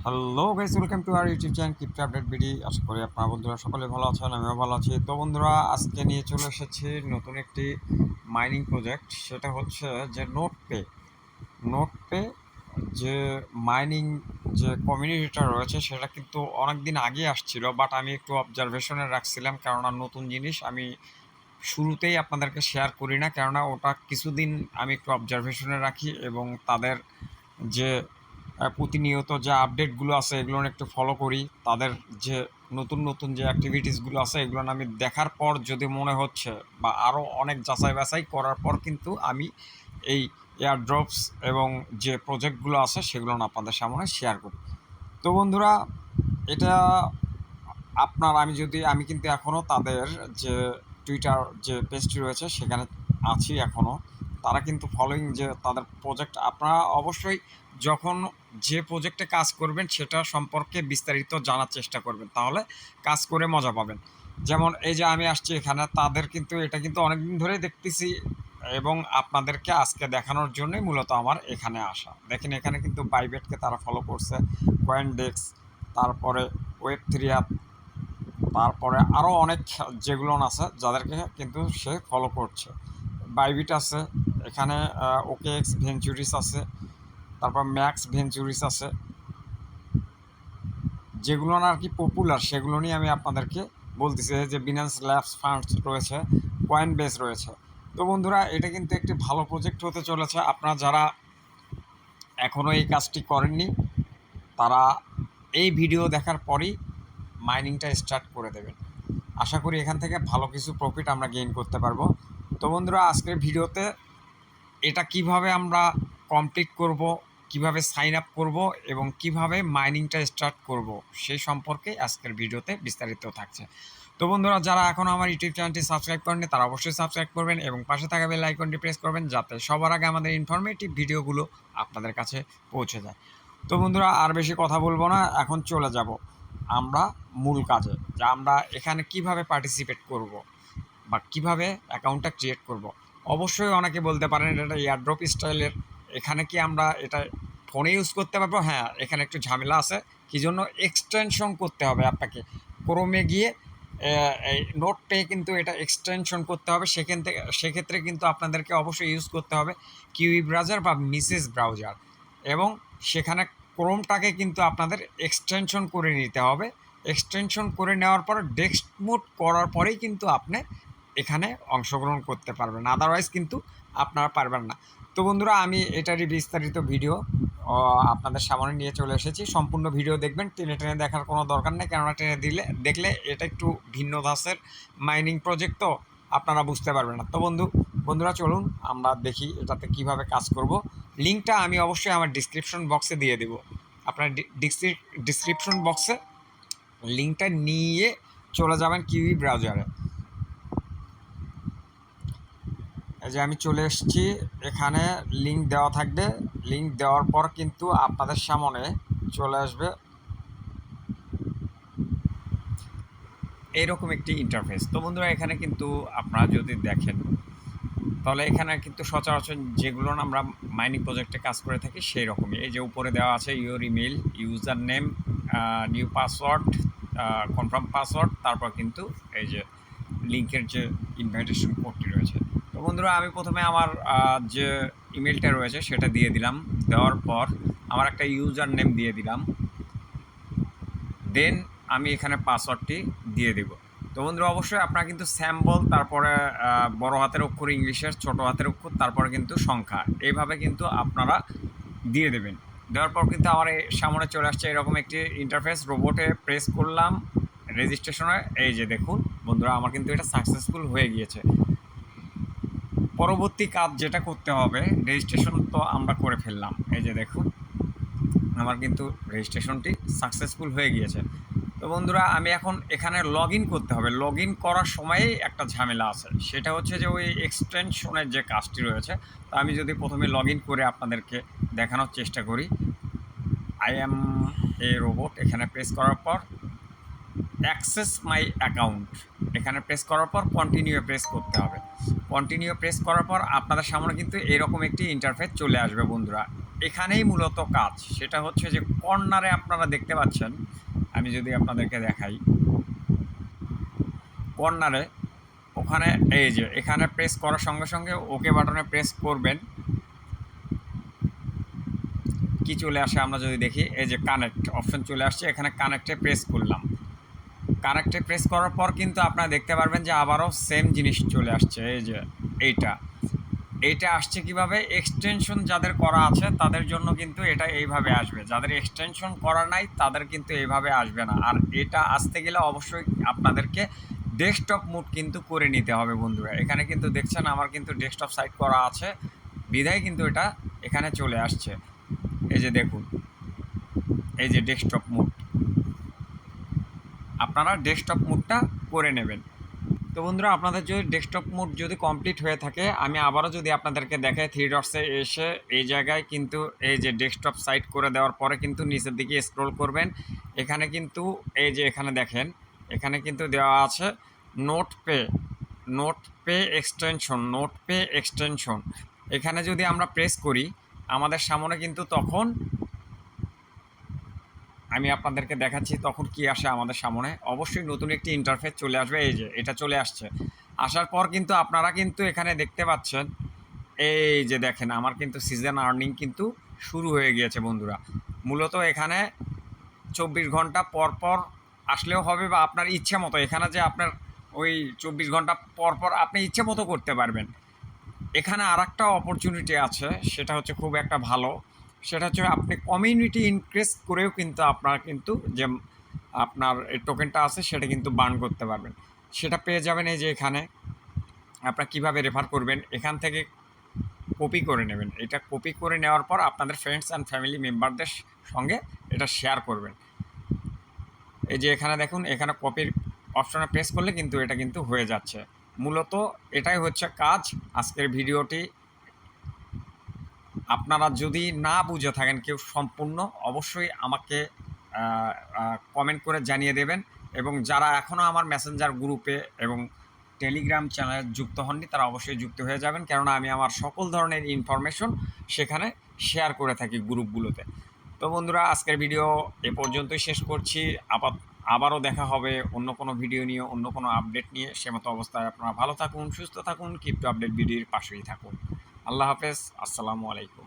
Hello guys, welcome to our YouTube channel কিপটা update BD. আশা করি আপনারা বন্ধুরা সকলে ভালো আছেন, আমিও ভালো আছি। তো বন্ধুরা, আজকে নিয়ে চলে এসেছি নতুন একটি মাইনিং প্রজেক্ট। সেটা হচ্ছে যে নোট পে যে মাইনিং যে কমিউনিটিটা রয়েছে সেটা কিন্তু অনেক দিন আগে আসছিল, বাট আমি একটু অবজারভেশনে রাখছিলাম, কেননা নতুন জিনিস আমি শুরুতেই আপনাদেরকে শেয়ার করি না, কেননা ওটা কিছুদিন আমি একটু অবজারভেশনে রাখি এবং তাদের যে প্রতিনিয়ত যে আপডেটগুলো আছে এগুলো একটু ফলো করি। তাদের যে নতুন নতুন যে অ্যাক্টিভিটিসগুলো আছে এগুলো আমি দেখার পর যদি মনে হচ্ছে বা আরও অনেক যাচাই বাছাই করার পর কিন্তু আমি এই এয়ারড্রপস এবং যে প্রজেক্টগুলো আছে সেগুলো আপনাদের সামনে শেয়ার করি। তো বন্ধুরা, এটা আমি কিন্তু এখনও তাদের যে টুইটার যে পেজটি রয়েছে সেখানে আছি এখনও। তারা কিন্তু ফলোয়িং যে তাদের প্রজেক্ট, আপনারা অবশ্যই যখন যে প্রজেক্টে কাজ করবেন সেটা সম্পর্কে বিস্তারিত জানার চেষ্টা করবেন, তাহলে কাজ করে মজা পাবেন। যেমন এই যে আমি আসছি এখানে, তাদের কিন্তু এটা কিন্তু অনেকদিন ধরেই দেখতেছি এবং আপনাদেরকে আজকে দেখানোর জন্যই মূলত আমার এখানে আসা। দেখেন, এখানে কিন্তু বাইবেটকে তারা ফলো করছে, কয়েনডেক্স, তারপরে ওয়েব3 অ্যাপ, তারপরে আরও অনেক যেগুলো আছে যাদেরকে কিন্তু সে ফলো করছে। বাইবিট আছে এখানে, ওকে এক্স ভেঞ্চুরিস আছে, তারপর ম্যাক্স ভেঞ্চুরিস আছে। যেগুলো না আর কি পপুলার সেগুলো নিয়ে আমি আপনাদেরকে বলতেছি। যে বিনান্স ল্যাবস ফান্ডস রয়েছে, কয়েন বেস রয়েছে। তো বন্ধুরা, এটা কিন্তু একটি ভালো প্রজেক্ট হতে চলেছে। আপনারা যারা এখনও এই কাজটি করেননি তারা এই ভিডিও দেখার পরই মাইনিংটা স্টার্ট করে দেবেন। আশা করি এখান থেকে ভালো কিছু প্রফিট আমরা গেইন করতে পারবো। তো বন্ধুরা, আজকের ভিডিওতে এটা কিভাবে আমরা কমপ্লিট করব, কিভাবে সাইন আপ করব এবং কিভাবে মাইনিংটা স্টার্ট করব সেই সম্পর্কে আজকের ভিডিওতে বিস্তারিত থাকছে। তো বন্ধুরা, যারা এখনও আমার ইউটিউব চ্যানেলটি সাবস্ক্রাইব করেননি তারা অবশ্যই সাবস্ক্রাইব করবেন এবং পাশে থাকা বেল আইকনটি প্রেস করবেন, যাতে সবার আগে আমাদের ইনফরমেটিভ ভিডিওগুলো আপনাদের কাছে পৌঁছে যায়। তো বন্ধুরা, আর বেশি কথা বলবো না, এখন চলে যাব আমরা মূল কাজে, যে আমরা এখানে কিভাবে পার্টিসিপেট করব বা কিভাবে অ্যাকাউন্টটা ক্রিয়েট করব। অবশ্যই অনেকে বলতে পারেন এটা এয়ারড্রপ স্টাইলের, এখানে কি আমরা এটা ফোনে ইউজ করতে পারবো? হ্যাঁ, এখানে একটু ঝামেলা আছে। কী জন্য? এক্সটেনশন করতে হবে আপনাকে ক্রোমে গিয়ে। এই নোট পে কিন্তু এটা এক্সটেনশন করতে হবে, সেক্ষেত্রে কিন্তু আপনাদেরকে অবশ্যই ইউজ করতে হবে কিউই ব্রাউজার বা মিসেস ব্রাউজার, এবং সেখানে ক্রোমটাকে কিন্তু আপনাদের এক্সটেনশন করে নিতে হবে। এক্সটেনশন করে নেওয়ার পর ডেস্ক মোড করার পরেই কিন্তু আপনি এখানে অংশগ্রহণ করতে পারবেন, আদারওয়াইজ কিন্তু আপনারা পারবেন না। তো বন্ধুরা, আমি এটারই বিস্তারিত ভিডিও আপনাদের সামনে নিয়ে চলে এসেছি। সম্পূর্ণ ভিডিও দেখবেন, টেনে টেনে দেখার কোনো দরকার নেই, কেননা টেনে দেখলে এটা একটু ভিন্ন ধাঁচের মাইনিং প্রজেক্ট, তো আপনারা বুঝতে পারবেন না। তো বন্ধুরা, চলুন আমরা দেখি এটাতে কিভাবে কাজ করব। লিঙ্কটা আমি অবশ্যই আমার ডিসক্রিপশন বক্সে দিয়ে দেবো। আপনার ডিসক্রিপশন বক্সে লিঙ্কটা নিয়ে চলে যাবেন কিউই ব্রাউজারে। এই যে আমি চলে এসেছি, এখানে লিঙ্ক দেওয়া থাকবে। লিঙ্ক দেওয়ার পর কিন্তু আপনাদের সামনে চলে আসবে এইরকম একটি ইন্টারফেস। তো বন্ধুরা, এখানে কিন্তু আপনারা যদি দেখেন তাহলে এখানে কিন্তু সচরাচর যেগুলো আমরা মাইনিং প্রজেক্টে কাজ করে থাকি সেই রকমই। এই যে উপরে দেওয়া আছে your email, user name, new password, confirm password, তারপর কিন্তু এই যে লিঙ্কের যে ইনভাইটেশন কোডটি রয়েছে। তো বন্ধুরা, আমি প্রথমে আমার যে ইমেলটা রয়েছে সেটা দিয়ে দিলাম। দেওয়ার পর আমার একটা ইউজার নেম দিয়ে দিলাম, দেন আমি এখানে পাসওয়ার্ডটি দিয়ে দেব। তো বন্ধুরা, অবশ্যই আপনারা কিন্তু স্যাম্বল, তারপরে বড় হাতের অক্ষর ইংলিশের, ছোট হাতের অক্ষর, তারপরে কিন্তু সংখ্যা, এইভাবে কিন্তু আপনারা দিয়ে দেবেন। দেওয়ার পর কিন্তু আমার সামনে চলে আসছে এরকম একটি ইন্টারফেস। রোবটে প্রেস করলাম রেজিস্ট্রেশনে। এই যে দেখুন বন্ধুরা, আমার কিন্তু এটা সাকসেসফুল হয়ে গিয়েছে। পরবর্তী কাজ যেটা করতে হবে, রেজিস্ট্রেশন তো আমরা করে ফেললাম। এই যে দেখুন, আমার কিন্তু রেজিস্ট্রেশনটি সাকসেসফুল হয়ে গিয়েছে। তো বন্ধুরা, আমি এখন এখানে লগ ইন করতে হবে। লগ ইন করার সময়েই একটা ঝামেলা আছে, সেটা হচ্ছে যে ওই এক্সটেনশনের যে কাজটি রয়েছে। তো আমি যদি প্রথমে লগ ইন করে আপনাদেরকে দেখানোর চেষ্টা করি, আই অ্যাম এ রোবট, এখানে প্রেস করার পর অ্যাক্সেস মাই অ্যাকাউন্ট, এখানে প্রেস করার পর কন্টিনিউ প্রেস করতে হবে। কন্টিনিউ প্রেস করার পর আপনাদের সামনে কিন্তু এরকম একটি ইন্টারফেস চলে আসবে বন্ধুরা। এখানেই মূলত কাজ। সেটা হচ্ছে যে কর্নারে আপনারা দেখতে পাচ্ছেন, আমি যদি আপনাদেরকে দেখাই, কর্নারে ওখানে এই যে এখানে প্রেস করার সঙ্গে সঙ্গে ওকে বাটনে প্রেস করবেন, কি চলে আসে আমরা যদি দেখি, এই যে কানেক্ট অপশন চলে আসছে, এখানে কানেক্টে প্রেস করলাম। কানেক্টে প্রেস করার পর কিন্তু আপনারা দেখতে পারবেন যে আবারও সেম জিনিস চলে আসছে, এই যে এইটা আসছে কিভাবে, এক্সটেনশন যাদের করা আছে তাদের জন্য কিন্তু এটা এইভাবে আসবে, যাদের এক্সটেনশন করা নাই তাদের কিন্তু এইভাবে আসবে না। আর এটা আসতে গেলে অবশ্যই আপনাদেরকে ডেস্কটপ মোড কিন্তু করে নিতে হবে বন্ধুরা। এখানে কিন্তু দেখছেন আমার কিন্তু ডেস্কটপ সাইট করা আছে, বিধায় কিন্তু এটা এখানে চলে আসছে। এই যে দেখুন, এই যে ডেস্কটপ মোড, আপনারা ডেস্কটপ মোডটা করে নেবেন। তো বন্ধুরা, আপনাদের যদি ডেস্কটপ মোড যদি কমপ্লিট হয়ে থাকে, আমি আবারও যদি আপনাদেরকে দেখাই, থ্রি ডটসে এসে এই জায়গায় কিন্তু এই যে ডেস্কটপ সাইট করে দেওয়ার পরে কিন্তু নিচের দিকে স্ক্রল করবেন। এখানে কিন্তু এই যে এখানে দেখেন, এখানে কিন্তু দেওয়া আছে নোট পে এক্সটেনশন। এখানে যদি আমরা প্রেস করি, আমাদের সামনে কিন্তু তখন আমি আপনাদেরকে দেখাচ্ছি তখন কি আসে আমাদের সামনে। অবশ্যই নতুন একটি ইন্টারফেস চলে আসবে, এই যে এটা চলে আসছে। আসার পর কিন্তু আপনারা কিন্তু এখানে দেখতে পাচ্ছেন, এই যে দেখেন আমার কিন্তু সিজন আর্নিং কিন্তু শুরু হয়ে গিয়েছে বন্ধুরা। মূলত এখানে 24 ঘন্টা পর পর আসলেও হবে, বা আপনার ইচ্ছে মতো এখানে যে আপনার ওই 24 ঘন্টা পর পর আপনি ইচ্ছে মতো করতে পারবেন। এখানে আর একটা অপরচুনিটি আছে, সেটা হচ্ছে খুব একটা ভালো, সেটা হচ্ছে আপনি কমিউনিটি ইনক্রিজ করেও কিন্তু আপনার কিন্তু যে আপনার এই টোকেনটা আছে সেটা কিন্তু বার্ন করতে পারবেন। সেটা পেয়ে যাবেন এই যে এখানে। আপনারা কীভাবে রেফার করবেন, এখান থেকে কপি করে নেবেন। এটা কপি করে নেওয়ার পর আপনাদের ফ্রেন্ডস অ্যান্ড ফ্যামিলি মেম্বারদের সঙ্গে এটা শেয়ার করবেন। এই যে এখানে দেখুন, এখানে কপির অপশনে প্রেস করলে কিন্তু এটা কিন্তু হয়ে যাচ্ছে। মূলত এটাই হচ্ছে কাজ। আজকের ভিডিওটি আপনারা যদি না বুঝে থাকেন কেউ সম্পূর্ণ, অবশ্যই আমাকে কমেন্ট করে জানিয়ে দেবেন। এবং যারা এখনও আমার মেসেঞ্জার গ্রুপে এবং টেলিগ্রাম চ্যানেলে যুক্ত হননি, তারা অবশ্যই যুক্ত হয়ে যাবেন, কেননা আমি আমার সকল ধরনের ইনফরমেশন সেখানে শেয়ার করে থাকি গ্রুপগুলোতে। তো বন্ধুরা, আজকের ভিডিও এ পর্যন্তই শেষ করছি। আবারও দেখা হবে অন্য কোনো ভিডিও নিয়ে, অন্য কোনো আপডেট নিয়ে। সে মতো অবস্থায় আপনারা ভালো থাকুন, সুস্থ থাকুন, ক্রিপ্টো আপডেট ভিডিওর পাশেই থাকুন। আল্লাহ হাফেজ, আসসালামু আলাইকুম।